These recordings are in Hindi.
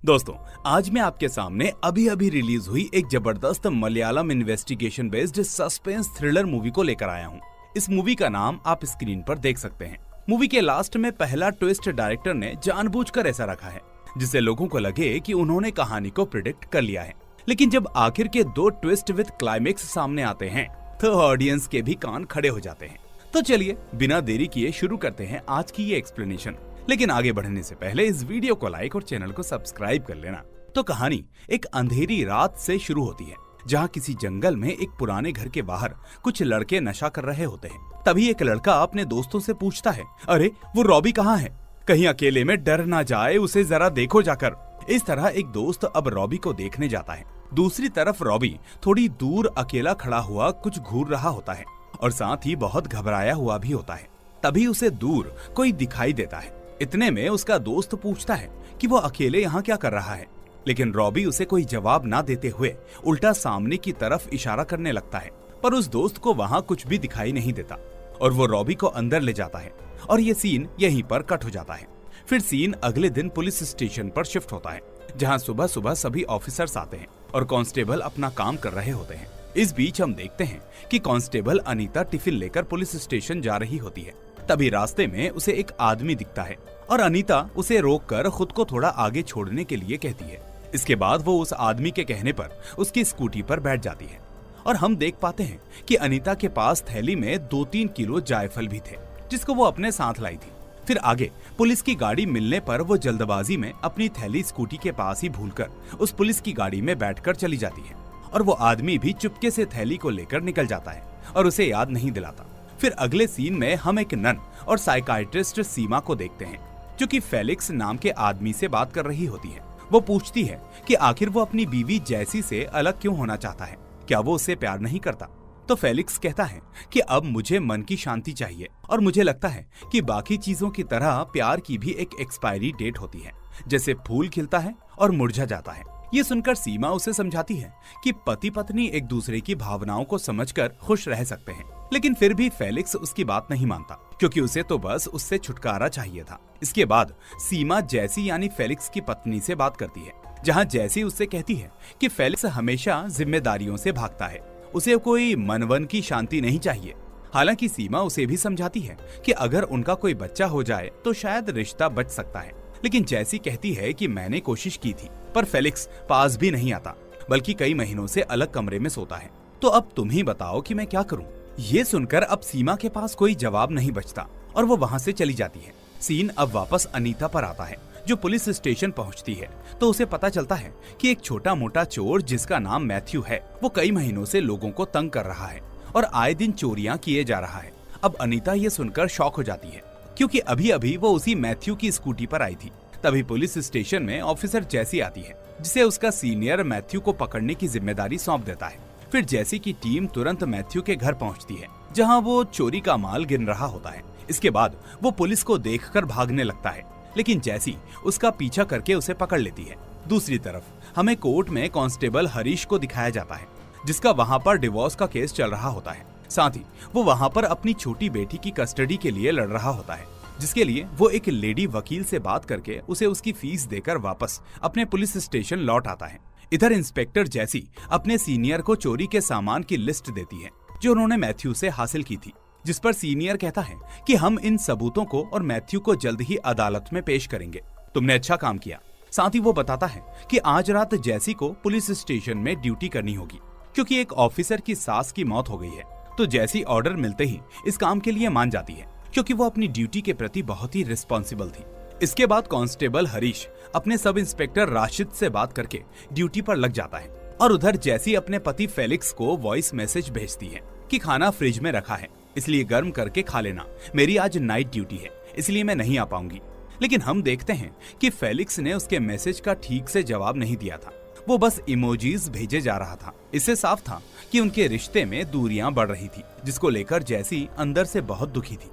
दोस्तों, आज मैं आपके सामने अभी रिलीज हुई एक जबरदस्त Malayalam investigation based suspense thriller movie को लेकर आया हूँ। इस मूवी का नाम आप स्क्रीन पर देख सकते हैं। मूवी के लास्ट में पहला ट्विस्ट डायरेक्टर ने जानबूझकर ऐसा रखा है जिससे लोगों को लगे कि उन्होंने कहानी को प्रिडिक्ट कर लिया है। लेकिन जब आखिर के 2 ट्विस्ट विद क्लाइमेक्स सामने आते हैं तो ऑडियंस के भी कान खड़े हो जाते हैं। तो चलिए बिना देरी किए शुरू करते हैं आज की ये एक्सप्लेनेशन। लेकिन आगे बढ़ने से पहले इस वीडियो को लाइक और चैनल को सब्सक्राइब कर लेना। तो कहानी एक अंधेरी रात से शुरू होती है जहाँ किसी जंगल में एक पुराने घर के बाहर कुछ लड़के नशा कर रहे होते हैं। तभी एक लड़का अपने दोस्तों से पूछता है, अरे वो रॉबी कहाँ है? कहीं अकेले में डर ना जाए, उसे जरा देखो जाकर। इस तरह एक दोस्त अब रॉबी को देखने जाता है। दूसरी तरफ रॉबी थोड़ी दूर अकेला खड़ा हुआ कुछ घूर रहा होता है और साथ ही बहुत घबराया हुआ भी होता है। तभी उसे दूर कोई दिखाई देता है। इतने में उसका दोस्त पूछता है कि वो अकेले यहाँ क्या कर रहा है, लेकिन रॉबी उसे कोई जवाब ना देते हुए उल्टा सामने की तरफ इशारा करने लगता है। पर उस दोस्त को वहाँ कुछ भी दिखाई नहीं देता और वो रॉबी को अंदर ले जाता है और ये सीन यहीं पर कट हो जाता है। फिर सीन अगले दिन पुलिस स्टेशन पर शिफ्ट होता है जहाँ सुबह सुबह सभी ऑफिसर्स आते हैं और कांस्टेबल अपना काम कर रहे होते हैं। इस बीच हम देखते हैं कि कांस्टेबल अनीता टिफिन लेकर पुलिस स्टेशन जा रही होती है। तभी रास्ते में उसे एक आदमी दिखता है और अनीता उसे रोककर खुद को थोड़ा आगे छोड़ने के लिए कहती है। इसके बाद वो उस आदमी के कहने पर उसकी स्कूटी पर बैठ जाती है और हम देख पाते हैं कि अनीता के पास थैली में 2-3 किलो जायफल भी थे जिसको वो अपने साथ लाई थी। फिर आगे पुलिस की गाड़ी मिलने पर वो जल्दबाजी में अपनी थैली स्कूटी के पास ही भूलकर उस पुलिस की गाड़ी में बैठकर चली जाती है और वो आदमी भी चुपके से थैली को लेकर निकल जाता है और उसे याद नहीं दिलाता। फिर अगले सीन में हम एक नन और साइकाइट्रिस्ट सीमा को देखते हैं जो कि फेलिक्स नाम के आदमी से बात कर रही होती है। वो पूछती है कि आखिर वो अपनी बीवी जैसी से अलग क्यों होना चाहता है, क्या वो उससे प्यार नहीं करता? तो फेलिक्स कहता है कि अब मुझे मन की शांति चाहिए और मुझे लगता है कि बाकी चीजों की तरह प्यार की भी एक एक्सपायरी डेट होती है, जैसे फूल खिलता है और मुरझा जाता है। ये सुनकर सीमा उसे समझाती है कि पति पत्नी एक दूसरे की भावनाओं को समझकर खुश रह सकते हैं। लेकिन फिर भी फेलिक्स उसकी बात नहीं मानता क्योंकि उसे तो बस उससे छुटकारा चाहिए था। इसके बाद सीमा जैसी यानी फेलिक्स की पत्नी से बात करती है जहाँ जैसी उससे कहती है कि फेलिक्स हमेशा जिम्मेदारियों से भागता है, उसे कोई मनवन की शांति नहीं चाहिए। हालांकि सीमा उसे भी समझाती है कि अगर उनका कोई बच्चा हो जाए तो शायद रिश्ता बच सकता है। लेकिन जैसी कहती है कि मैंने कोशिश की थी पर फेलिक्स पास भी नहीं आता बल्कि कई महीनों से अलग कमरे में सोता है। तो अब तुम ही बताओ कि मैं क्या करूं? ये सुनकर अब सीमा के पास कोई जवाब नहीं बचता और वो वहाँ से चली जाती है। सीन अब वापस अनीता पर आता है जो पुलिस स्टेशन पहुँचती है तो उसे पता चलता है कि एक छोटा मोटा चोर जिसका नाम मैथ्यू है वो कई महीनों से लोगों को तंग कर रहा है और आए दिन चोरियां किए जा रहा है। अब अनीता ये सुनकर शॉक हो जाती है क्योंकि अभी अभी वो उसी मैथ्यू की स्कूटी पर आई थी। तभी पुलिस स्टेशन में ऑफिसर जैसी आती है जिसे उसका सीनियर मैथ्यू को पकड़ने की जिम्मेदारी सौंप देता है। फिर जैसी की टीम तुरंत मैथ्यू के घर पहुंचती है जहां वो चोरी का माल गिन रहा होता है। इसके बाद वो पुलिस को देखकर भागने लगता है लेकिन जैसी उसका पीछा करके उसे पकड़ लेती है। दूसरी तरफ हमें कोर्ट में कांस्टेबल हरीश को दिखाया जाता है जिसका वहां पर डिवोर्स का केस चल रहा होता है। साथ ही वो वहां पर अपनी छोटी बेटी की कस्टडी के लिए लड़ रहा होता है जिसके लिए वो एक लेडी वकील से बात करके उसे उसकी फीस देकर वापस अपने पुलिस स्टेशन लौट आता है। इधर इंस्पेक्टर जैसी अपने सीनियर को चोरी के सामान की लिस्ट देती है जो उन्होंने मैथ्यू से हासिल की थी, जिस पर सीनियर कहता है कि हम इन सबूतों को और मैथ्यू को जल्द ही अदालत में पेश करेंगे, तुमने अच्छा काम किया। साथ ही वो बताता है कि आज रात जैसी को पुलिस स्टेशन में ड्यूटी करनी होगी क्योंकि एक ऑफिसर की सास की मौत हो गई है। तो जैसी ऑर्डर मिलते ही इस काम के लिए मान जाती है क्योंकि वो अपनी ड्यूटी के प्रति बहुत ही रिस्पॉन्सिबल थी। इसके बाद कांस्टेबल हरीश अपने सब इंस्पेक्टर राशिद से बात करके ड्यूटी पर लग जाता है और उधर जैसी अपने पति फेलिक्स को वॉइस मैसेज भेजती है कि खाना फ्रिज में रखा है इसलिए गर्म करके खा लेना, मेरी आज नाइट ड्यूटी है इसलिए मैं नहीं आ पाऊंगी। लेकिन हम देखते हैं कि फेलिक्स ने उसके मैसेज का ठीक से जवाब नहीं दिया था, वो बस इमोजीज भेजे जा रहा था। इससे साफ था कि उनके रिश्ते में दूरियां बढ़ रही थी जिसको लेकर जैसी अंदर से बहुत दुखी थी।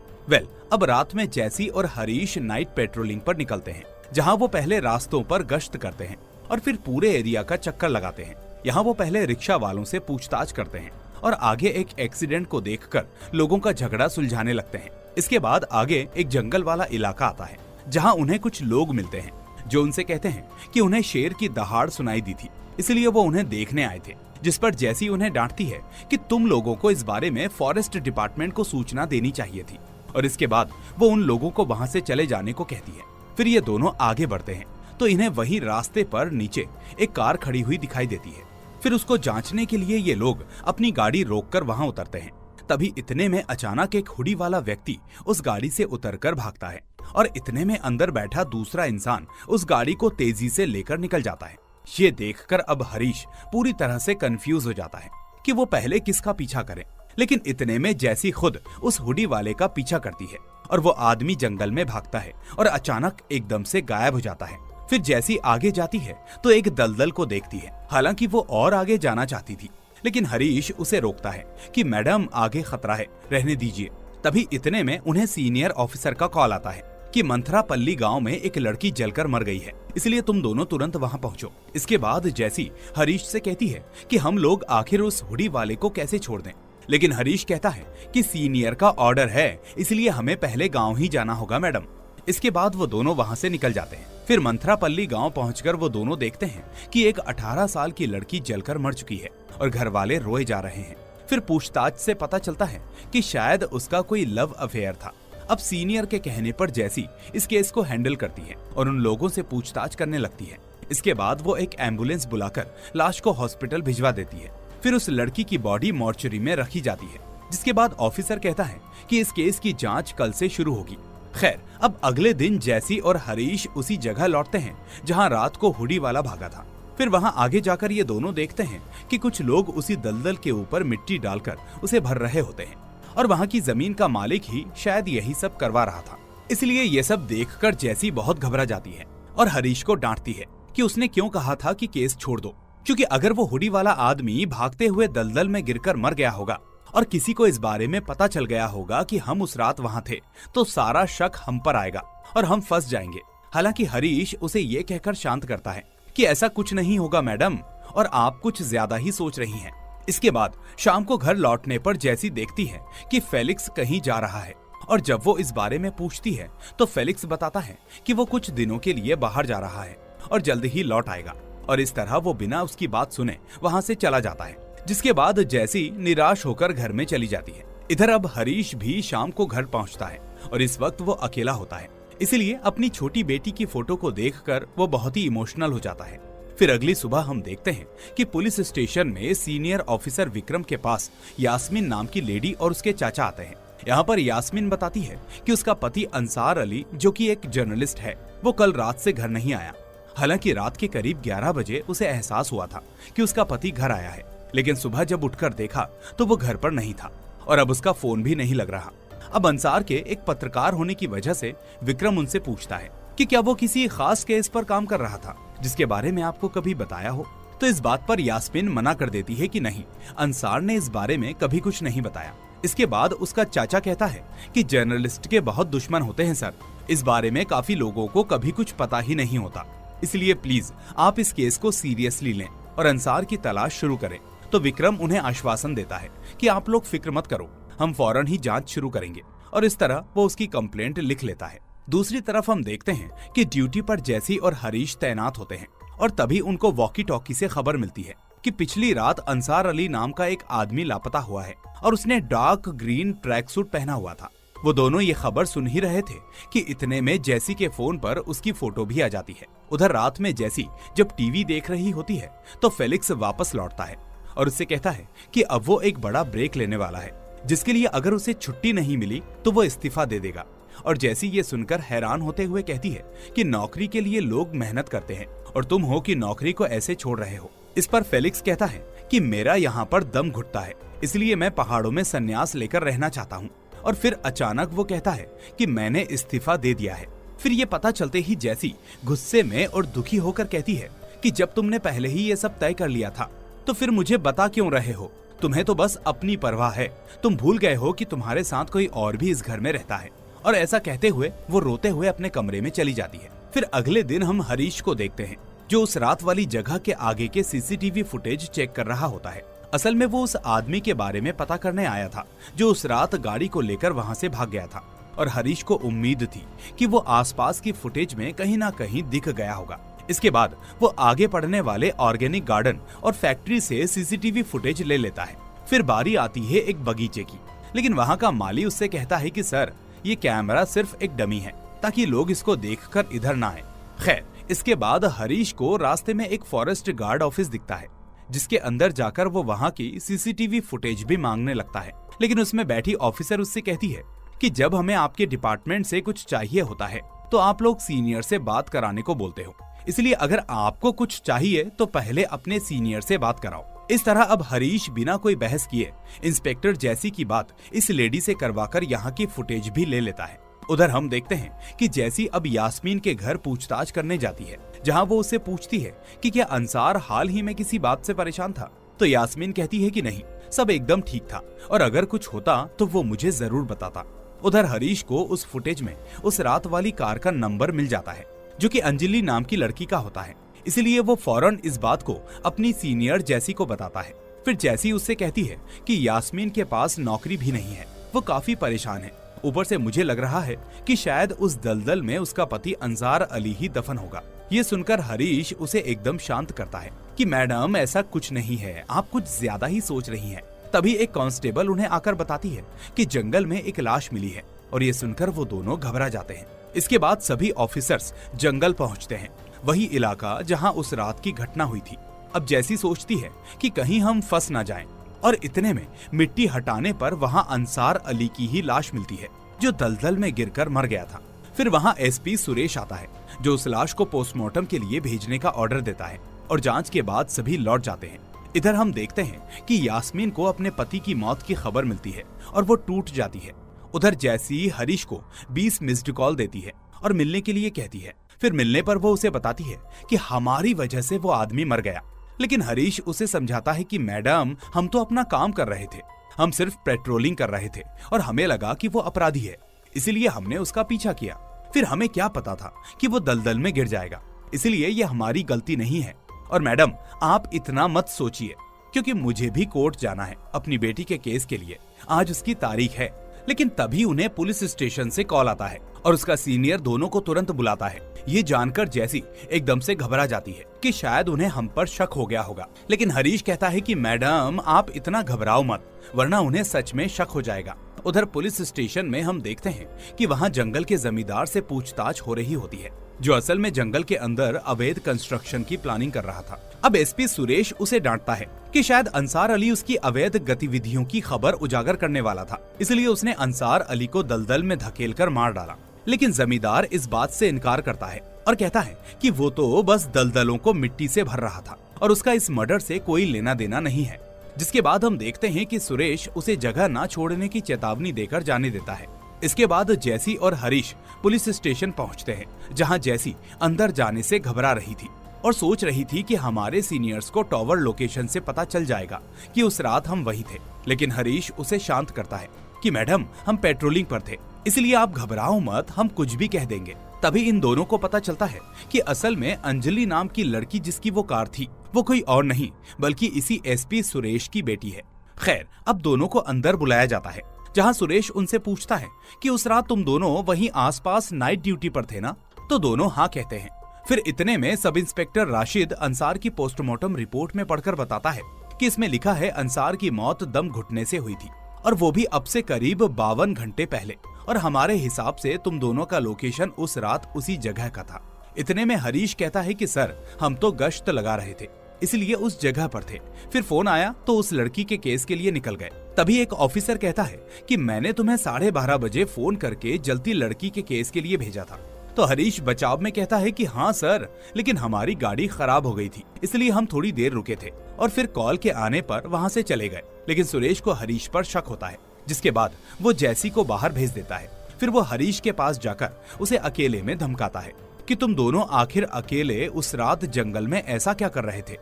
अब रात में जैसी और हरीश नाइट पेट्रोलिंग पर निकलते हैं जहां वो पहले रास्तों पर गश्त करते हैं और फिर पूरे एरिया का चक्कर लगाते हैं। यहाँ वो पहले रिक्शा वालों से पूछताछ करते हैं और आगे एक एक्सीडेंट को देखकर लोगों का झगड़ा सुलझाने लगते हैं। इसके बाद आगे एक जंगल वाला इलाका आता है जहाँ उन्हें कुछ लोग मिलते हैं जो उनसे कहते हैं कि उन्हें शेर की दहाड़ सुनाई दी थी, इसलिए वो उन्हें देखने आए थे। जिस पर जैसी उन्हें डांटती है कि तुम लोगों को इस बारे में फॉरेस्ट डिपार्टमेंट को सूचना देनी चाहिए थी, और इसके बाद वो उन लोगों को वहां से चले जाने को कहती है। फिर ये दोनों आगे बढ़ते हैं तो इन्हें वही रास्ते पर नीचे एक कार खड़ी हुई दिखाई देती है। फिर उसको जांचने के लिए ये लोग अपनी गाड़ी रोककर वहां उतरते हैं। तभी इतने में अचानक एक हुडी वाला व्यक्ति उस गाड़ी से उतरकर भागता है, और इतने में अंदर बैठा दूसरा इंसान उस गाड़ी को तेजी से लेकर निकल जाता है। ये देखकर अब हरीश पूरी तरह से कंफ्यूज हो जाता है कि वो पहले किसका पीछा करे। लेकिन इतने में जैसी खुद उस हुडी वाले का पीछा करती है और वो आदमी जंगल में भागता है और अचानक एकदम से गायब हो जाता है। फिर जैसी आगे जाती है तो एक दलदल को देखती है। हालांकि वो और आगे जाना चाहती थी, लेकिन हरीश उसे रोकता है कि मैडम आगे खतरा है, रहने दीजिए। तभी इतने में उन्हें सीनियर ऑफिसर का कॉल आता है कि मंथरापल्ली गांव में एक लड़की जलकर मर गई है, इसलिए तुम दोनों तुरंत वहां पहुंचो। इसके बाद जैसी हरीश से कहती है कि हम लोग आखिर उस हुडी वाले को कैसे छोड़ दें, लेकिन हरीश कहता है कि सीनियर का ऑर्डर है, इसलिए हमें पहले गांव ही जाना होगा मैडम। इसके बाद वो दोनों वहां से निकल जाते हैं। फिर मंथरापल्ली गांव पहुंचकर वो दोनों देखते हैं कि एक 18 साल की लड़की जलकर मर चुकी है और घर वाले रोए जा रहे हैं। फिर पूछताछ से पता चलता है कि शायद उसका कोई लव अफेयर था। अब सीनियर के कहने पर जैसी इस केस को हैंडल करती है और उन लोगों से पूछताछ करने लगती है। इसके बाद वो एक एम्बुलेंस बुलाकर लाश को हॉस्पिटल भिजवा देती है। फिर उस लड़की की बॉडी मॉर्चरी में रखी जाती है, जिसके बाद ऑफिसर कहता है कि इस केस की जांच कल से शुरू होगी। खैर, अब अगले दिन जैसी और हरीश उसी जगह लौटते हैं जहां रात को हुडी वाला भागा था। फिर वहां आगे जाकर ये दोनों देखते हैं कि कुछ लोग उसी दलदल के ऊपर मिट्टी डालकर उसे भर रहे होते हैं, और वहां की जमीन का मालिक ही शायद यही सब करवा रहा था। इसलिए ये सब देखकर जैसी बहुत घबरा जाती है और हरीश को डांटती है कि उसने क्यों कहा था कि केस छोड़ दो, क्योंकि अगर वो हुडी वाला आदमी भागते हुए दलदल में गिरकर मर गया होगा और किसी को इस बारे में पता चल गया होगा कि हम उस रात वहां थे, तो सारा शक हम पर आएगा और हम फंस जाएंगे। हालांकि हरीश उसे ये कहकर शांत करता है कि ऐसा कुछ नहीं होगा मैडम, और आप कुछ ज्यादा ही सोच रही हैं। इसके बाद शाम को घर लौटने पर जैसी देखती है कि फेलिक्स कहीं जा रहा है, और जब वो इस बारे में पूछती है तो फेलिक्स बताता है कि वो कुछ दिनों के लिए बाहर जा रहा है और जल्द ही लौट आएगा। और इस तरह वो बिना उसकी बात सुने वहां से चला जाता है, जिसके बाद जैसी निराश होकर घर में चली जाती है। इधर अब हरीश भी शाम को घर पहुंचता है और इस वक्त वो अकेला होता है, इसलिए अपनी छोटी बेटी की फोटो को देखकर वो बहुत ही इमोशनल हो जाता है। फिर अगली सुबह हम देखते हैं कि पुलिस स्टेशन में सीनियर ऑफिसर विक्रम के पास यास्मीन नाम की लेडी और उसके चाचा आते हैं। यहाँ पर यास्मीन बताती है कि उसका पति अंसार अली, जो कि एक जर्नलिस्ट है, वो कल रात से घर नहीं आया। हालांकि रात के करीब 11 बजे उसे एहसास हुआ था कि उसका पति घर आया है, लेकिन सुबह जब उठकर देखा तो वो घर पर नहीं था और अब उसका फोन भी नहीं लग रहा। अब अंसार के एक पत्रकार होने की वजह से विक्रम उनसे पूछता है कि क्या वो किसी खास केस पर काम कर रहा था जिसके बारे में आपको कभी बताया हो। तो इस बात पर यास्मीन मना कर देती है कि नहीं, अंसार ने इस बारे में कभी कुछ नहीं बताया। इसके बाद उसका चाचा कहता है कि जर्नलिस्ट के बहुत दुश्मन होते हैं सर, इस बारे में काफी लोगों को कभी कुछ पता ही नहीं होता, इसलिए प्लीज आप इस केस को सीरियसली लें और अंसार की तलाश शुरू करें। तो विक्रम उन्हें आश्वासन देता है कि आप लोग फिक्र मत करो, हम फौरन ही जांच शुरू करेंगे, और इस तरह वो उसकी कंप्लेंट लिख लेता है। दूसरी तरफ हम देखते हैं कि ड्यूटी पर जैसी और हरीश तैनात होते हैं और तभी उनको वॉकी टॉकी से खबर मिलती है कि पिछली रात अंसार अली नाम का एक आदमी लापता हुआ है और उसने डार्क ग्रीन ट्रैक सूट पहना हुआ था। वो दोनों ये खबर सुन ही रहे थे कि इतने में जैसी के फोन पर उसकी फोटो भी आ जाती है। उधर रात में जैसी जब टीवी देख रही होती है तो फेलिक्स वापस लौटता है और उससे कहता है कि अब वो एक बड़ा ब्रेक लेने वाला है, जिसके लिए अगर उसे छुट्टी नहीं मिली तो वो इस्तीफा दे देगा। और जैसी ये सुनकर हैरान होते हुए कहती है कि नौकरी के लिए लोग मेहनत करते हैं और तुम हो कि नौकरी को ऐसे छोड़ रहे हो। इस पर फेलिक्स कहता है कि मेरा यहाँ पर दम घुटता है, इसलिए मैं पहाड़ों में संन्यास लेकर रहना चाहता हूँ। और फिर अचानक वो कहता है कि मैंने इस्तीफा दे दिया है। फिर ये पता चलते ही जैसी गुस्से में और दुखी होकर कहती है कि जब तुमने पहले ही ये सब तय कर लिया था तो फिर मुझे बता क्यों रहे हो, तुम्हें तो बस अपनी परवाह है, तुम भूल गए हो कि तुम्हारे साथ कोई और भी इस घर में रहता है। और ऐसा कहते हुए वो रोते हुए अपने कमरे में चली जाती है। फिर अगले दिन हम हरीश को देखते हैं जो उस रात वाली जगह के आगे के सीसीटीवी फुटेज चेक कर रहा होता है। असल में वो उस आदमी के बारे में पता करने आया था जो उस रात गाड़ी को लेकर वहां से भाग गया था। और हरीश को उम्मीद थी कि वो आसपास की फुटेज में कहीं ना कहीं दिख गया होगा। इसके बाद वो आगे पड़ने वाले ऑर्गेनिक गार्डन और फैक्ट्री से सीसीटीवी फुटेज ले लेता है। फिर बारी आती है एक बगीचे की, लेकिन वहाँ का माली उससे कहता है कि सर, ये कैमरा सिर्फ एक डमी है ताकि लोग इसको देखकर इधर ना आए। खैर, इसके बाद हरीश को रास्ते में एक फॉरेस्ट गार्ड ऑफिस दिखता है, जिसके अंदर जाकर वो वहाँ की सीसीटीवी फुटेज भी मांगने लगता है। लेकिन उसमें बैठी ऑफिसर उससे कहती है कि जब हमें आपके डिपार्टमेंट से कुछ चाहिए होता है तो आप लोग सीनियर से बात कराने को बोलते हो, इसलिए अगर आपको कुछ चाहिए तो पहले अपने सीनियर से बात कराओ। इस तरह अब हरीश बिना कोई बहस किए इंस्पेक्टर जैसी की बात इस लेडी से करवाकर यहाँ की फुटेज भी ले लेता है। उधर हम देखते हैं कि जैसी अब यास्मीन के घर पूछताछ करने जाती है, जहाँ वो उससे पूछती है कि क्या अंसार हाल ही में किसी बात से परेशान था, तो यास्मीन कहती है कि नहीं, सब एकदम ठीक था और अगर कुछ होता तो वो मुझे जरूर बताता। उधर हरीश को उस फुटेज में उस रात वाली कार का नंबर मिल जाता है, जो कि अंजलि नाम की लड़की का होता है। इसलिए वो फौरन इस बात को अपनी सीनियर जैसी को बताता है। फिर जैसी उससे कहती है कि यास्मीन के पास नौकरी भी नहीं है, वो काफी परेशान है। ऊपर से मुझे लग रहा है कि शायद उस दलदल में उसका पति अंसार अली ही दफन होगा। ये सुनकर हरीश उसे एकदम शांत करता है कि मैडम, ऐसा कुछ नहीं है, आप कुछ ज्यादा ही सोच रही हैं। तभी एक कांस्टेबल उन्हें आकर बताती है कि जंगल में एक लाश मिली है और ये सुनकर वो दोनों घबरा जाते हैं। इसके बाद सभी ऑफिसर्स जंगल पहुंचते हैं, वही इलाका जहां उस रात की घटना हुई थी। अब जैसी सोचती है कि कहीं हम फंस ना जाएं, और इतने में मिट्टी हटाने पर वहां अंसार अली की ही लाश मिलती है, जो दलदल में गिरकर मर गया था। फिर वहां एसपी सुरेश आता है, जो उस लाश को पोस्टमार्टम के लिए भेजने का ऑर्डर देता है और जांच के बाद सभी लौट जाते हैं। इधर हम देखते हैं कि यास्मीन को अपने पति की मौत की खबर मिलती है और वो टूट जाती है। उधर जैसी हरीश को 20 मिस्ड कॉल देती है और मिलने के लिए कहती है। फिर मिलने पर वो उसे बताती है कि हमारी वजह से वो आदमी मर गया, लेकिन हरीश उसे समझाता है कि मैडम, हम तो अपना काम कर रहे थे, हम सिर्फ पेट्रोलिंग कर रहे थे और हमें लगा कि वो अपराधी है, इसलिए हमने उसका पीछा किया। फिर हमें क्या पता था कि वो दलदल में गिर जाएगा, इसलिए ये हमारी गलती नहीं है। और मैडम, आप इतना मत सोचिए, क्योंकि मुझे भी कोर्ट जाना है अपनी बेटी के केस के लिए, आज उसकी तारीख है। लेकिन तभी उन्हें पुलिस स्टेशन से कॉल आता है और उसका सीनियर दोनों को तुरंत बुलाता है। ये जानकर जैसी एकदम से घबरा जाती है कि शायद उन्हें हम पर शक हो गया होगा, लेकिन हरीश कहता है कि मैडम, आप इतना घबराओ मत, वरना उन्हें सच में शक हो जाएगा। उधर पुलिस स्टेशन में हम देखते हैं कि वहाँ जंगल के जमींदार से पूछताछ हो रही होती है, जो असल में जंगल के अंदर अवैध कंस्ट्रक्शन की प्लानिंग कर रहा था। अब एसपी सुरेश उसे डांटता है कि शायद अंसार अली उसकी अवैध गतिविधियों की खबर उजागर करने वाला था, इसलिए उसने अंसार अली को दलदल में धकेलकर मार डाला। लेकिन जमींदार इस बात से इनकार करता है और कहता है कि वो तो बस दलदलों को मिट्टी से भर रहा था और उसका इस मर्डर से कोई लेना देना नहीं है। जिसके बाद हम देखते हैं कि सुरेश उसे जगह ना छोड़ने की चेतावनी देकर जाने देता है। इसके बाद जैसी और हरीश पुलिस स्टेशन पहुंचते हैं, जहां जैसी अंदर जाने से घबरा रही थी और सोच रही थी कि हमारे सीनियर्स को टॉवर लोकेशन से पता चल जाएगा कि उस रात हम वही थे। लेकिन हरीश उसे शांत करता है कि मैडम, हम पेट्रोलिंग पर थे, इसलिए आप घबराओ मत, हम कुछ भी कह देंगे। तभी इन दोनों को पता चलता है कि असल में अंजलि नाम की लड़की जिसकी वो कार थी, वो कोई और नहीं बल्कि इसी एसपी सुरेश की बेटी है। खैर, अब दोनों को अंदर बुलाया जाता है, जहां सुरेश उनसे पूछता है कि उस रात तुम दोनों वहीं आसपास नाइट ड्यूटी पर थे ना? तो दोनों हाँ कहते हैं। फिर इतने में सब इंस्पेक्टर राशिद अंसार की पोस्टमार्टम रिपोर्ट में पढ़कर बताता है कि इसमें लिखा है अंसार की मौत दम घुटने से हुई थी, और वो भी अब से करीब 52 घंटे पहले, और हमारे हिसाब से तुम दोनों का लोकेशन उस रात उसी जगह का था। इतने में हरीश कहता है कि सर, हम तो गश्त लगा रहे थे, इसलिए उस जगह पर थे। फिर फोन आया तो उस लड़की के केस के लिए निकल गए। तभी एक ऑफिसर कहता है कि मैंने तुम्हें 12:30 बजे फोन करके जल्दी लड़की के केस के लिए भेजा था। तो हरीश बचाव में कहता है कि हाँ सर, लेकिन हमारी गाड़ी खराब हो गई थी, इसलिए हम थोड़ी देर रुके थे और फिर कॉल के आने पर वहाँ से चले गए। लेकिन सुरेश को हरीश पर शक होता है, जिसके बाद वो जैसी को बाहर भेज देता है। फिर वो हरीश के पास जाकर उसे अकेले में धमकाता है कि तुम दोनों आखिर अकेले उस रात जंगल में ऐसा क्या कर रहे थे,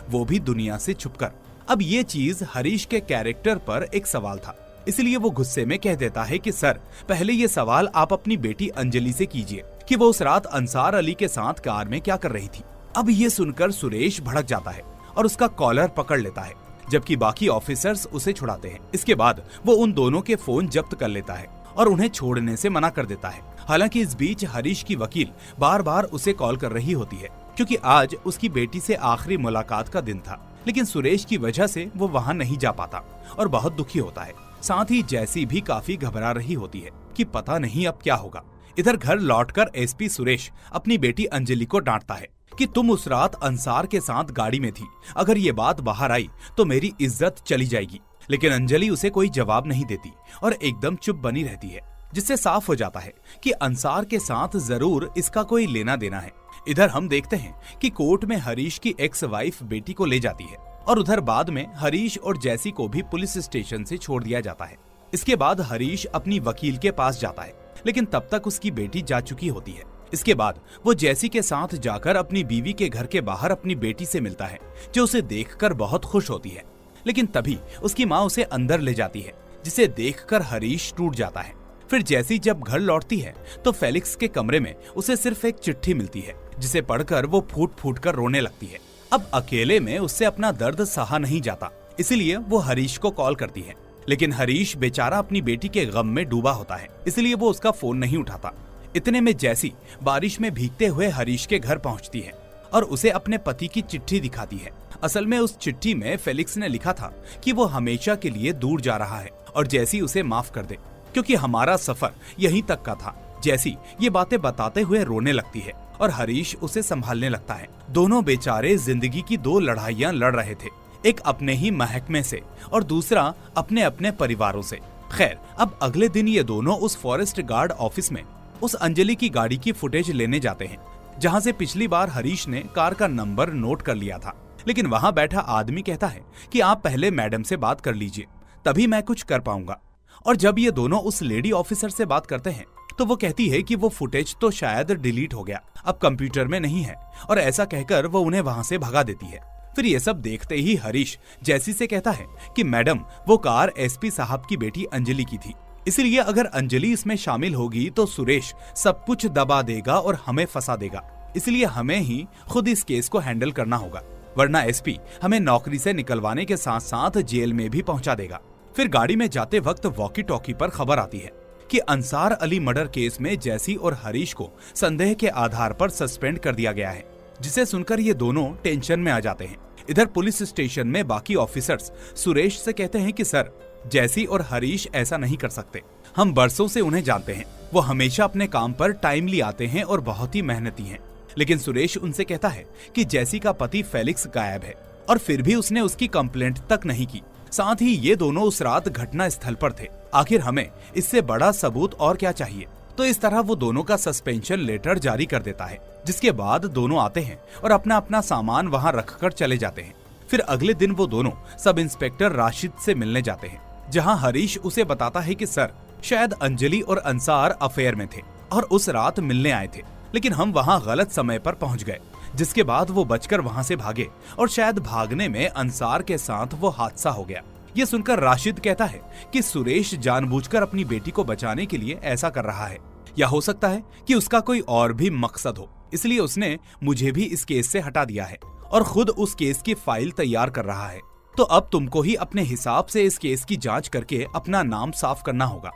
वो भी दुनिया से छुपकर। अब ये चीज हरीश के कैरेक्टर पर एक सवाल था, इसलिए वो गुस्से में कह देता है कि सर, पहले ये सवाल आप अपनी बेटी अंजलि से कीजिए कि वो उस रात अंसार अली के साथ कार में क्या कर रही थी। अब ये सुनकर सुरेश भड़क जाता है और उसका कॉलर पकड़ लेता है, जबकि बाकी ऑफिसर्स उसे छुड़ाते हैं। इसके बाद वो उन दोनों के फोन जब्त कर लेता है और उन्हें छोड़ने से मना कर देता है। हालांकि इस बीच हरीश की वकील बार बार उसे कॉल कर रही होती है क्योंकि आज उसकी बेटी से आखिरी मुलाकात का दिन था, लेकिन सुरेश की वजह से वो वहाँ नहीं जा पाता और बहुत दुखी होता है। साथ ही जैसी भी काफी घबरा रही होती है कि पता नहीं अब क्या होगा। इधर घर लौटकर एसपी सुरेश अपनी बेटी अंजलि को डांटता है कि तुम उस रात अंसार के साथ गाड़ी में थी, अगर ये बात बाहर आई तो मेरी इज्जत चली जाएगी। लेकिन अंजलि उसे कोई जवाब नहीं देती और एकदम चुप बनी रहती है, जिससे साफ हो जाता है कि अंसार के साथ जरूर इसका कोई लेना देना है। इधर हम देखते हैं कि कोर्ट में हरीश की एक्स वाइफ बेटी को ले जाती है और उधर बाद में हरीश और जैसी को भी पुलिस स्टेशन से छोड़ दिया जाता है। इसके बाद हरीश अपनी वकील के पास जाता है, लेकिन तब तक उसकी बेटी जा चुकी होती है। इसके बाद वो जैसी के साथ जाकर अपनी बीवी के घर के बाहर अपनी बेटी से मिलता है, जो उसे देखकर बहुत खुश होती है। लेकिन तभी उसकी माँ उसे अंदर ले जाती है, जिसे देखकर हरीश टूट जाता है। फिर जैसी जब घर लौटती है तो फेलिक्स के कमरे में उसे सिर्फ एक चिट्ठी मिलती है, जिसे पढ़कर वो फूट फूट कर रोने लगती है। अब अकेले में उससे अपना दर्द सहा नहीं जाता, इसलिए वो हरीश को कॉल करती है। लेकिन हरीश बेचारा अपनी बेटी के गम में डूबा होता है, इसलिए वो उसका फोन नहीं उठाता। इतने में जैसी बारिश में भीगते हुए हरीश के घर पहुंचती है और उसे अपने पति की चिट्ठी दिखाती है। असल में उस चिट्ठी में फेलिक्स ने लिखा था कि वो हमेशा के लिए दूर जा रहा है और जैसी उसे माफ कर दे, क्योंकि हमारा सफर यहीं तक का था। जैसी ये बातें बताते हुए रोने लगती है और हरीश उसे संभालने लगता है। दोनों बेचारे जिंदगी की दो लड़ाइयां लड़ रहे थे, एक अपने ही महकमे से और दूसरा अपने अपने परिवारों से। खैर, अब अगले दिन ये दोनों उस फॉरेस्ट गार्ड ऑफिस में उस अंजलि की गाड़ी की फुटेज लेने जाते हैं, जहां से पिछली बार हरीश ने कार का नंबर नोट कर लिया था। लेकिन वहां बैठा आदमी कहता है कि आप पहले मैडम से बात कर लीजिए, तभी मैं कुछ कर पाऊंगा। और जब ये दोनों उस लेडी ऑफिसर से बात करते हैं तो वो कहती है कि वो फुटेज तो शायद डिलीट हो गया, अब कंप्यूटर में नहीं है, और ऐसा कहकर वो उन्हें वहां से भगा देती है। फिर ये सब देखते ही हरीश जैसी से कहता है कि मैडम, वो कार एसपी साहब की बेटी अंजलि की थी, इसलिए अगर अंजलि इसमें शामिल होगी तो सुरेश सब कुछ दबा देगा और हमें फंसा देगा, इसलिए हमें ही खुद इस केस को हैंडल करना होगा, वरना एसपी हमें नौकरी से निकलवाने के साथ साथ जेल में भी पहुंचा देगा। फिर गाड़ी में जाते वक्त वॉकी टॉकी पर खबर आती है कि अंसार अली मर्डर केस में जैसी और हरीश को संदेह के आधार पर सस्पेंड कर दिया गया है, जिसे सुनकर ये दोनों टेंशन में आ जाते हैं। इधर पुलिस स्टेशन में बाकी ऑफिसर्स सुरेश से कहते हैं कि सर, जैसी और हरीश ऐसा नहीं कर सकते, हम बरसों से उन्हें जानते हैं, वो हमेशा अपने काम पर टाइमली आते हैं और बहुत ही मेहनती हैं। लेकिन सुरेश उनसे कहता है कि जैसी का पति फेलिक्स गायब है और फिर भी उसने उसकी कंप्लेंट तक नहीं की। साथ ही ये दोनों उस रात घटना स्थल पर थे, आखिर हमें इससे बड़ा सबूत और क्या चाहिए। तो इस तरह वो दोनों का सस्पेंशन लेटर जारी कर देता है, जिसके बाद दोनों आते हैं और अपना अपना सामान वहां रखकर चले जाते हैं। फिर अगले दिन वो दोनों सब इंस्पेक्टर राशिद से मिलने जाते हैं, जहां हरीश उसे बताता है कि सर, शायद अंजलि और अंसार अफेयर में थे और उस रात मिलने आए थे, लेकिन हम वहां गलत समय पर पहुंच गए, जिसके बाद वो बचकर वहां से भागे और शायद भागने में अंसार के साथ वो हादसा हो गया। ये सुनकर राशिद कहता है कि सुरेश जानबूझकर अपनी बेटी को बचाने के लिए ऐसा कर रहा है, या हो सकता है कि उसका कोई और भी मकसद हो, इसलिए उसने मुझे भी इस केस से हटा दिया है और खुद उस केस की फाइल तैयार कर रहा है। तो अब तुमको ही अपने हिसाब से इस केस की जांच करके अपना नाम साफ करना होगा,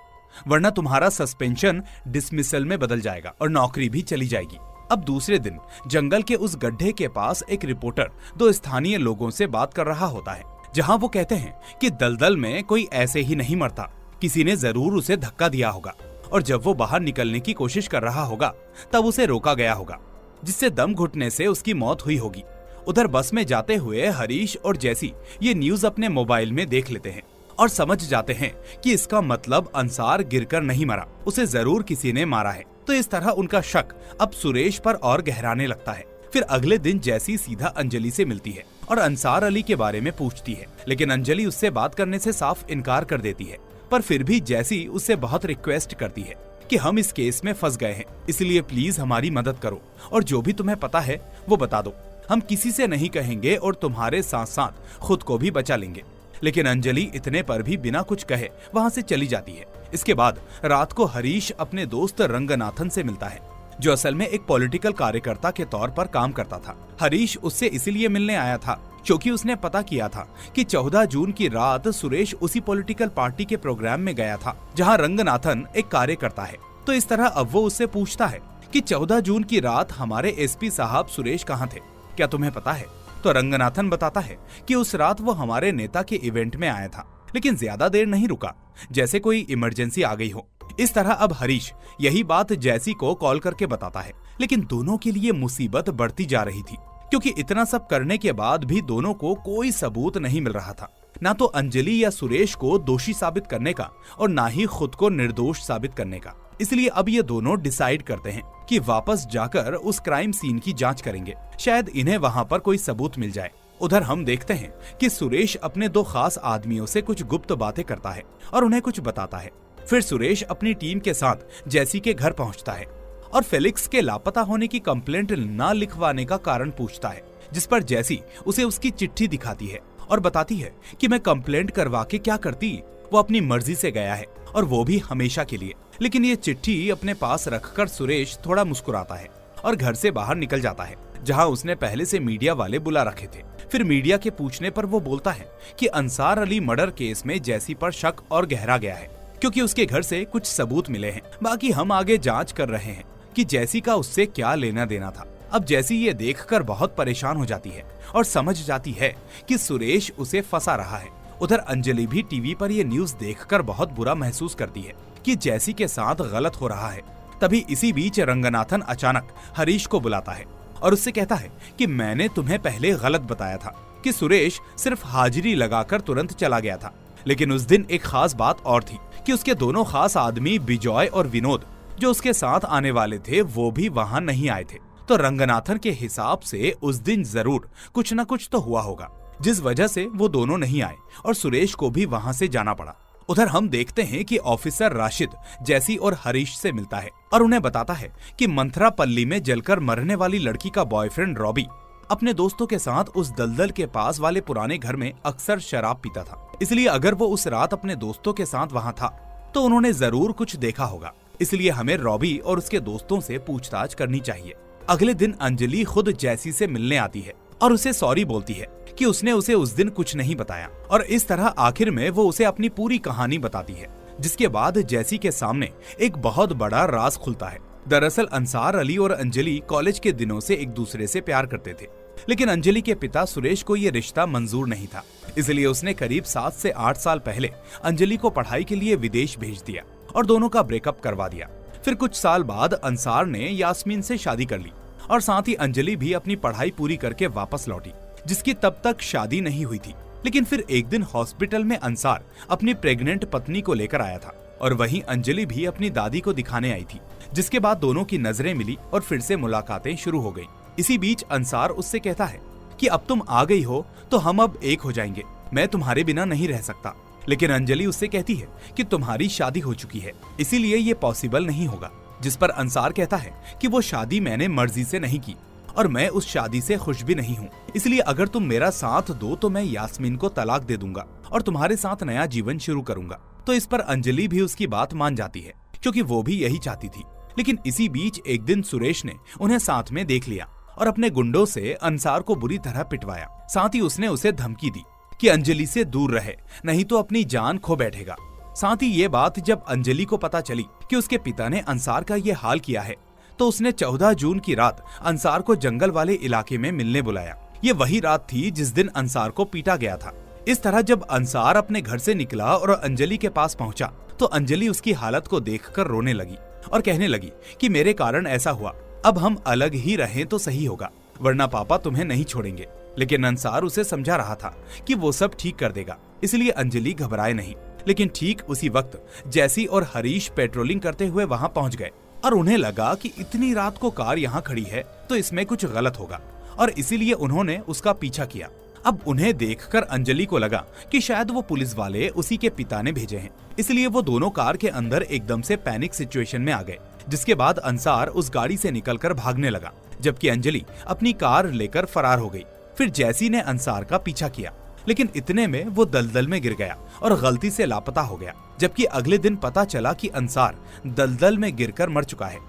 वरना तुम्हारा सस्पेंशन डिसमिसल में बदल जाएगा और नौकरी भी चली जाएगी। अब दूसरे दिन जंगल के उस गड्ढे के पास एक रिपोर्टर दो स्थानीय लोगों से बात कर रहा होता है, जहां वो कहते हैं कि दलदल में कोई ऐसे ही नहीं मरता, किसी ने जरूर उसे धक्का दिया होगा और जब वो बाहर निकलने की कोशिश कर रहा होगा तब उसे रोका गया होगा, जिससे दम घुटने से उसकी मौत हुई होगी। उधर बस में जाते हुए हरीश और जैसी ये न्यूज अपने मोबाइल में देख लेते हैं और समझ जाते हैं कि इसका मतलब अंसार गिरकर नहीं मरा, उसे जरूर किसी ने मारा है। तो इस तरह उनका शक अब सुरेश पर और गहराने लगता है। फिर अगले दिन जैसी सीधा अंजलि से मिलती है और अंसार अली के बारे में पूछती है, लेकिन अंजलि उससे बात करने से साफ इनकार कर देती है। पर फिर भी जैसी उससे बहुत रिक्वेस्ट करती है कि हम इस केस में फंस गए हैं, इसलिए प्लीज हमारी मदद करो और जो भी तुम्हें पता है वो बता दो, हम किसी से नहीं कहेंगे और तुम्हारे साथ साथ खुद को भी बचा लेंगे। लेकिन अंजलि इतने पर भी बिना कुछ कहे वहां से चली जाती है। इसके बाद रात को हरीश अपने दोस्त रंगनाथन से मिलता है, जो असल में एक पॉलिटिकल कार्यकर्ता के तौर पर काम करता था। हरीश उससे इसीलिए मिलने आया था क्योंकि उसने पता किया था कि 14 जून की रात सुरेश उसी पॉलिटिकल पार्टी के प्रोग्राम में गया था जहां रंगनाथन एक कार्यकर्ता है। तो इस तरह अब वो उससे पूछता है कि 14 जून की रात हमारे एसपी साहब सुरेश कहाँ थे, क्या तुम्हें पता है? तो रंगनाथन बताता है कि उस रात वो हमारे नेता के इवेंट में आया था, लेकिन ज्यादा देर नहीं रुका, जैसे कोई इमरजेंसी आ गई हो। इस तरह अब हरीश यही बात जैसी को कॉल करके बताता है, लेकिन दोनों के लिए मुसीबत बढ़ती जा रही थी क्योंकि इतना सब करने के बाद भी दोनों को कोई सबूत नहीं मिल रहा था, ना तो अंजलि या सुरेश को दोषी साबित करने का और ना ही खुद को निर्दोष साबित करने का। इसलिए अब ये दोनों डिसाइड करते हैं कि वापस जाकर उस क्राइम सीन की जांच करेंगे, शायद इन्हें वहां पर कोई सबूत मिल जाए। उधर हम देखते हैं कि सुरेश अपने दो खास आदमियों से कुछ गुप्त बातें करता है और उन्हें कुछ बताता है। फिर सुरेश अपनी टीम के साथ जैसी के घर पहुंचता है और फेलिक्स के लापता होने की कंप्लेंट ना लिखवाने का कारण पूछता है, जिस पर जैसी उसे उसकी चिट्ठी दिखाती है और बताती है कि मैं कंप्लेंट करवा के क्या करती, वो अपनी मर्जी से गया है और वो भी हमेशा के लिए। लेकिन ये चिट्ठी अपने पास रखकर सुरेश थोड़ा मुस्कुराता है और घर से बाहर निकल जाता है, जहां उसने पहले से मीडिया वाले बुला रखे थे। फिर मीडिया के पूछने पर वो बोलता है कि अंसार अली मर्डर केस में जैसी पर शक और गहरा गया है क्योंकि उसके घर से कुछ सबूत मिले हैं। बाकी हम आगे जांच कर रहे हैं कि जैसी का उससे क्या लेना देना था। अब जैसी ये देखकर बहुत परेशान हो जाती है और समझ जाती है कि सुरेश उसे फंसा रहा है। उधर अंजलि भी टीवी पर ये न्यूज देखकर बहुत बुरा महसूस करती है कि जैसी के साथ गलत हो रहा है। तभी इसी बीच रंगनाथन अचानक हरीश को बुलाता है और उससे कहता है कि मैंने तुम्हें पहले गलत बताया था कि सुरेश सिर्फ हाजिरी लगाकर तुरंत चला गया था, लेकिन उस दिन एक खास बात और थी कि उसके दोनों खास आदमी बिजॉय और विनोद जो उसके साथ आने वाले थे वो भी वहां नहीं आए थे। तो रंगनाथन के हिसाब से उस दिन जरूर कुछ न कुछ तो हुआ होगा जिस वजह से वो दोनों नहीं आए और सुरेश को भी वहां से जाना पड़ा। उधर हम देखते हैं कि ऑफिसर राशिद जैसी और हरीश से मिलता है और उन्हें बताता है कि मंथरापल्ली में जलकर मरने वाली लड़की का बॉयफ्रेंड रॉबी अपने दोस्तों के साथ उस दलदल के पास वाले पुराने घर में अक्सर शराब पीता था, इसलिए अगर वो उस रात अपने दोस्तों के साथ वहां था तो उन्होंने जरूर कुछ देखा होगा। इसलिए हमें रॉबी और उसके दोस्तों से पूछताछ करनी चाहिए। अगले दिन अंजलि खुद जैसी से मिलने आती है और उसे सॉरी बोलती है कि उसने उसे उस दिन कुछ नहीं बताया और इस तरह आखिर में वो उसे अपनी पूरी कहानी बताती है, जिसके बाद जैसी के सामने एक बहुत बड़ा राज खुलता है। दरअसल अंसार अली और अंजलि कॉलेज के दिनों से एक दूसरे से प्यार करते थे, लेकिन अंजलि के पिता सुरेश को ये रिश्ता मंजूर नहीं था, इसलिए उसने करीब 7 से 8 साल पहले अंजलि को पढ़ाई के लिए विदेश भेज दिया और दोनों का ब्रेकअप करवा दिया। फिर कुछ साल बाद अंसार ने यास्मीन से शादी कर ली और साथ ही अंजलि भी अपनी पढ़ाई पूरी करके वापस लौटी, जिसकी तब तक शादी नहीं हुई थी। लेकिन फिर एक दिन हॉस्पिटल में अंसार अपनी प्रेग्नेंट पत्नी को लेकर आया था और वहीं अंजलि भी अपनी दादी को दिखाने आई थी, जिसके बाद दोनों की नजरें मिली और फिर से मुलाकातें शुरू हो गयी। इसी बीच अंसार उससे कहता है कि अब तुम आ गई हो तो हम अब एक हो जाएंगे, मैं तुम्हारे बिना नहीं रह सकता। लेकिन अंजलि उससे कहती है कि तुम्हारी शादी हो चुकी है, इसीलिए ये पॉसिबल नहीं होगा, जिस पर अंसार कहता है कि वो शादी मैंने मर्जी से नहीं की और मैं उस शादी से खुश भी नहीं हूँ, इसलिए अगर तुम मेरा साथ दो तो मैं यास्मीन को तलाक दे दूंगा और तुम्हारे साथ नया जीवन शुरू करूंगा। तो इस पर अंजलि भी उसकी बात मान जाती है क्योंकि वो भी यही चाहती थी। लेकिन इसी बीच एक दिन सुरेश ने उन्हें साथ में देख लिया और अपने गुंडों से अंसार को बुरी तरह पिटवाया। साथ ही उसने उसे धमकी दी कि अंजलि से दूर रहे, नहीं तो अपनी जान खो बैठेगा। साथ ही ये बात जब अंजलि को पता चली कि उसके पिता ने अंसार का ये हाल किया है, तो उसने 14 जून की रात अंसार को जंगल वाले इलाके में मिलने बुलाया। ये वही रात थी जिस दिन अंसार को पीटा गया था। इस तरह जब अंसार अपने घर से निकला और अंजलि के पास पहुंचा तो अंजलि उसकी हालत को देखकर रोने लगी और कहने लगी कि मेरे कारण ऐसा हुआ, अब हम अलग ही रहें तो सही होगा, वरना पापा तुम्हें नहीं छोड़ेंगे। लेकिन अंसार उसे समझा रहा था कि वो सब ठीक कर देगा, इसलिए अंजलि घबराए नहीं। लेकिन ठीक उसी वक्त जैसी और हरीश पेट्रोलिंग करते हुए वहां पहुंच गए और उन्हें लगा कि इतनी रात को कार यहाँ खड़ी है तो इसमें कुछ गलत होगा और इसीलिए उन्होंने उसका पीछा किया। अब उन्हें देखकर अंजलि को लगा कि शायद वो पुलिस वाले उसी के पिता ने भेजे हैं, इसलिए वो दोनों कार के अंदर एकदम से पैनिक सिचुएशन में आ गए। जिसके बाद अंसार उस गाड़ी से निकलकर भागने लगा, जबकि अंजलि अपनी कार लेकर फरार हो गई। फिर जैसी ने अंसार का पीछा किया, लेकिन इतने में वो दलदल में गिर गया और गलती से लापता हो गया। जबकि अगले दिन पता चला कि अंसार दलदल में गिरकर मर चुका है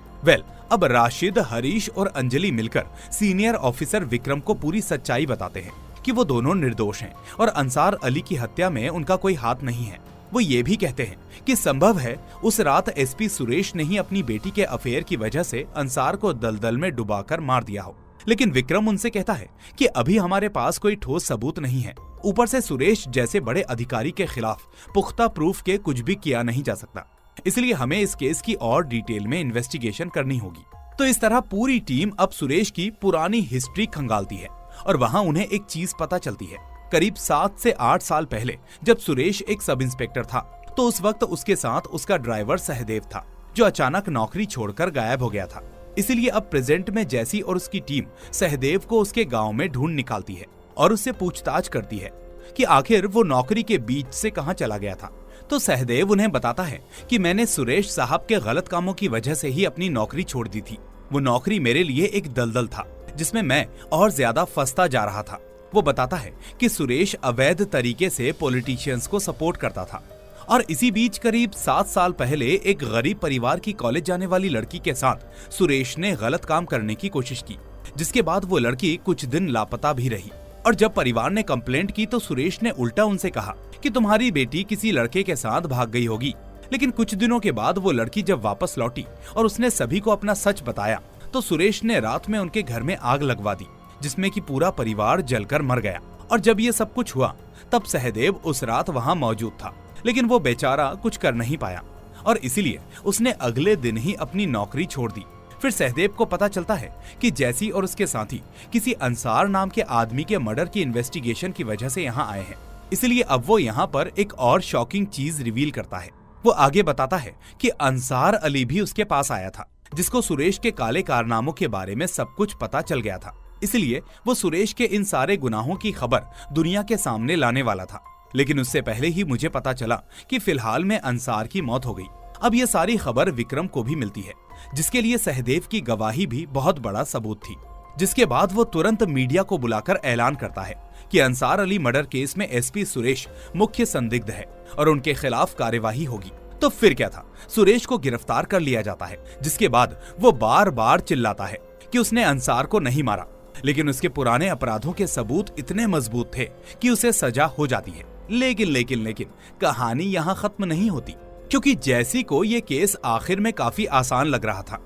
अब राशिद, हरीश और अंजलि मिलकर सीनियर ऑफिसर विक्रम को पूरी सच्चाई बताते हैं कि वो दोनों निर्दोष हैं और अंसार अली की हत्या में उनका कोई हाथ नहीं है। वो ये भी कहते हैं कि संभव है उस रात एसपी सुरेश ने ही अपनी बेटी के अफेयर की वजह से अंसार को दलदल में डुबाकर मार दिया हो। लेकिन विक्रम उनसे कहता है कि अभी हमारे पास कोई ठोस सबूत नहीं है। ऊपर से सुरेश जैसे बड़े अधिकारी के खिलाफ पुख्ता प्रूफ के कुछ भी किया नहीं जा सकता, इसलिए हमें इस केस की और डिटेल में इन्वेस्टिगेशन करनी होगी। तो इस तरह पूरी टीम अब सुरेश की पुरानी हिस्ट्री खंगालती है और वहाँ उन्हें एक चीज पता चलती है। करीब 7 से 8 साल पहले जब सुरेश एक सब इंस्पेक्टर था तो उस वक्त उसके साथ उसका ड्राइवर सहदेव था, जो अचानक नौकरी छोड़कर गायब हो गया था। इसीलिए अब प्रेजेंट में जैसी और उसकी टीम सहदेव को उसके गांव में ढूंढ निकालती है और उससे पूछताछ करती है कि आखिर वो नौकरी के बीच से कहां चला गया था। तो सहदेव उन्हें बताता है कि मैंने सुरेश साहब के गलत कामों की वजह से ही अपनी नौकरी छोड़ दी थी। वो नौकरी मेरे लिए एक दलदल था जिसमें मैं और ज्यादा फंसता जा रहा था। वो बताता है कि सुरेश अवैध तरीके से पॉलिटिशियंस को सपोर्ट करता था और इसी बीच करीब 7 साल पहले एक गरीब परिवार की कॉलेज जाने वाली लड़की के साथ सुरेश ने गलत काम करने की कोशिश की, जिसके बाद वो लड़की कुछ दिन लापता भी रही। और जब परिवार ने कंप्लेंट की तो सुरेश ने उल्टा उनसे कहा कि तुम्हारी बेटी किसी लड़के के साथ भाग गई होगी। लेकिन कुछ दिनों के बाद वो लड़की जब वापस लौटी और उसने सभी को अपना सच बताया तो सुरेश ने रात में उनके घर में आग लगवा दी, जिसमें कि पूरा परिवार जलकर मर गया। और जब ये सब कुछ हुआ तब सहदेव उस रात वहाँ मौजूद था, लेकिन वो बेचारा कुछ कर नहीं पाया और इसीलिए उसने अगले दिन ही अपनी नौकरी छोड़ दी। फिर सहदेव को पता चलता है कि जैसी और उसके साथी किसी अंसार नाम के आदमी के मर्डर की इन्वेस्टिगेशन की वजह से यहाँ आए हैं। इसलिए अब वो यहाँ पर एक और शॉकिंग चीज रिवील करता है। वो आगे बताता है कि अंसार अली भी उसके पास आया था, जिसको सुरेश के काले कारनामों के बारे में सब कुछ पता चल गया था। इसलिए वो सुरेश के इन सारे गुनाहों की खबर दुनिया के सामने लाने वाला था। लेकिन उससे पहले ही मुझे पता चला कि फिलहाल में अंसार की मौत हो गई। अब ये सारी खबर विक्रम को भी मिलती है, जिसके लिए सहदेव की गवाही भी बहुत बड़ा सबूत थी। जिसके बाद वो तुरंत मीडिया को बुलाकर ऐलान करता है कि अंसार अली मर्डर केस में एसपी सुरेश मुख्य संदिग्ध है और उनके खिलाफ कार्यवाही होगी। तो फिर क्या था, सुरेश को गिरफ्तार कर लिया जाता है, जिसके बाद वो बार बार चिल्लाता है कि उसने अंसार को नहीं मारा। लेकिन उसके पुराने अपराधों के सबूत इतने मजबूत थे कि उसे सजा हो जाती है। लेकिन कहानी यहाँ खत्म नहीं होती, क्योंकि जैसी को ये केस आखिर में काफी आसान लग रहा था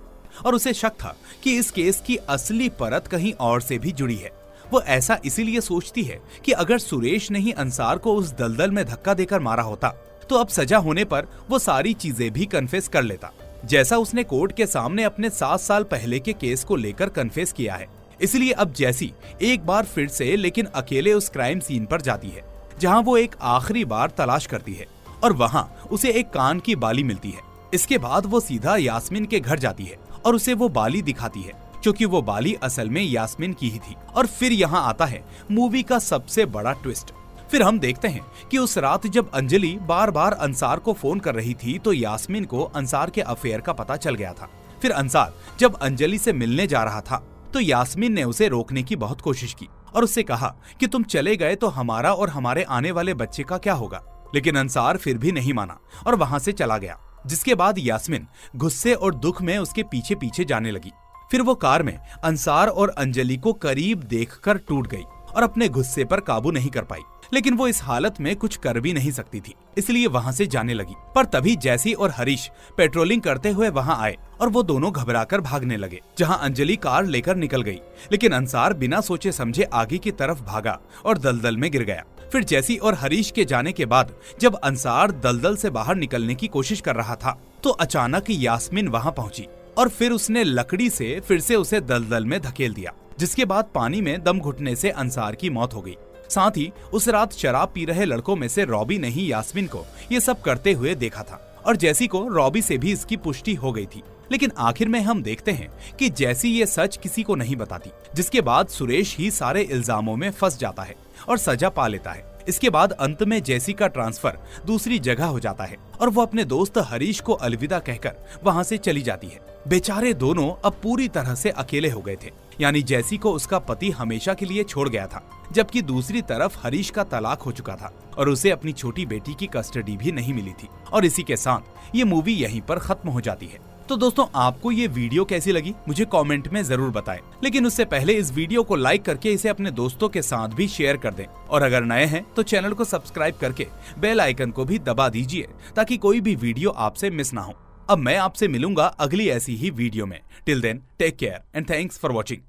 और उसे शक था कि इस केस की असली परत कहीं और से भी जुड़ी है। वो ऐसा इसीलिए सोचती है कि अगर सुरेश ने ही अंसार को उस दलदल में धक्का देकर मारा होता तो अब सजा होने पर वो सारी चीजें भी कन्फेस कर लेता, जैसा उसने कोर्ट के सामने अपने 7 साल पहले के केस को लेकर कन्फेस किया है। इसलिए अब जैसी एक बार फिर से लेकिन अकेले उस क्राइम सीन पर जाती है, जहां वो एक आखिरी बार तलाश करती है और वहां उसे एक कान की बाली मिलती है। इसके बाद वो सीधा यास्मीन के घर जाती है और उसे वो बाली दिखाती है, क्योंकि वो बाली असल में यास्मीन की ही थी। और फिर यहाँ आता है मूवी का सबसे बड़ा ट्विस्ट। फिर हम देखते हैं कि उस रात जब अंजलि बार बार अंसार को फोन कर रही थी तो यास्मीन को अंसार के अफेयर का पता चल गया था। फिर अंसार जब अंजलि से मिलने जा रहा था तो यास्मीन ने उसे रोकने की बहुत कोशिश की और उससे कहा कि तुम चले गए तो हमारा और हमारे आने वाले बच्चे का क्या होगा। लेकिन अंसार फिर भी नहीं माना और वहां से चला गया, जिसके बाद यास्मीन गुस्से और दुख में उसके पीछे पीछे जाने लगी। फिर वो कार में अंसार और अंजलि को करीब देखकर टूट गई और अपने गुस्से पर काबू नहीं कर पाई। लेकिन वो इस हालत में कुछ कर भी नहीं सकती थी, इसलिए वहां से जाने लगी। पर तभी जैसी और हरीश पेट्रोलिंग करते हुए वहां आए और वो दोनों घबराकर भागने लगे, जहां अंजलि कार लेकर निकल गई। लेकिन अंसार बिना सोचे समझे आगे की तरफ भागा और दलदल में गिर गया। फिर जैसी और हरीश के जाने के बाद जब अंसार दलदल से बाहर निकलने की कोशिश कर रहा था तो अचानक यास्मीन वहां पहुंची और फिर उसने लकड़ी से फिर से उसे दलदल में धकेल दिया, जिसके बाद पानी में दम घुटने से अंसार की मौत हो गई। साथ ही उस रात शराब पी रहे लड़कों में से रॉबी ने ही यास्मीन को ये सब करते हुए देखा था और जैसी को रॉबी से भी इसकी पुष्टि हो गई थी। लेकिन आखिर में हम देखते हैं कि जैसी ये सच किसी को नहीं बताती, जिसके बाद सुरेश ही सारे इल्जामों में फंस जाता है और सजा पा लेता है। इसके बाद अंत में जैसी का ट्रांसफर दूसरी जगह हो जाता है और वो अपने दोस्त हरीश को अलविदा कहकर वहाँ से चली जाती है। बेचारे दोनों अब पूरी तरह से अकेले हो गए थे, यानी जैसी को उसका पति हमेशा के लिए छोड़ गया था, जबकि दूसरी तरफ हरीश का तलाक हो चुका था और उसे अपनी छोटी बेटी की कस्टडी भी नहीं मिली थी। और इसी के साथ ये मूवी यहीं पर खत्म हो जाती है। तो दोस्तों आपको ये वीडियो कैसी लगी मुझे कमेंट में जरूर बताएं। लेकिन उससे पहले इस वीडियो को लाइक करके इसे अपने दोस्तों के साथ भी शेयर कर दें और अगर नए हैं तो चैनल को सब्सक्राइब करके बेल आइकन को भी दबा दीजिए ताकि कोई भी वीडियो आपसे मिस ना हो। अब मैं आपसे मिलूंगा अगली ऐसी ही वीडियो में। Till then take care and thanks for watching.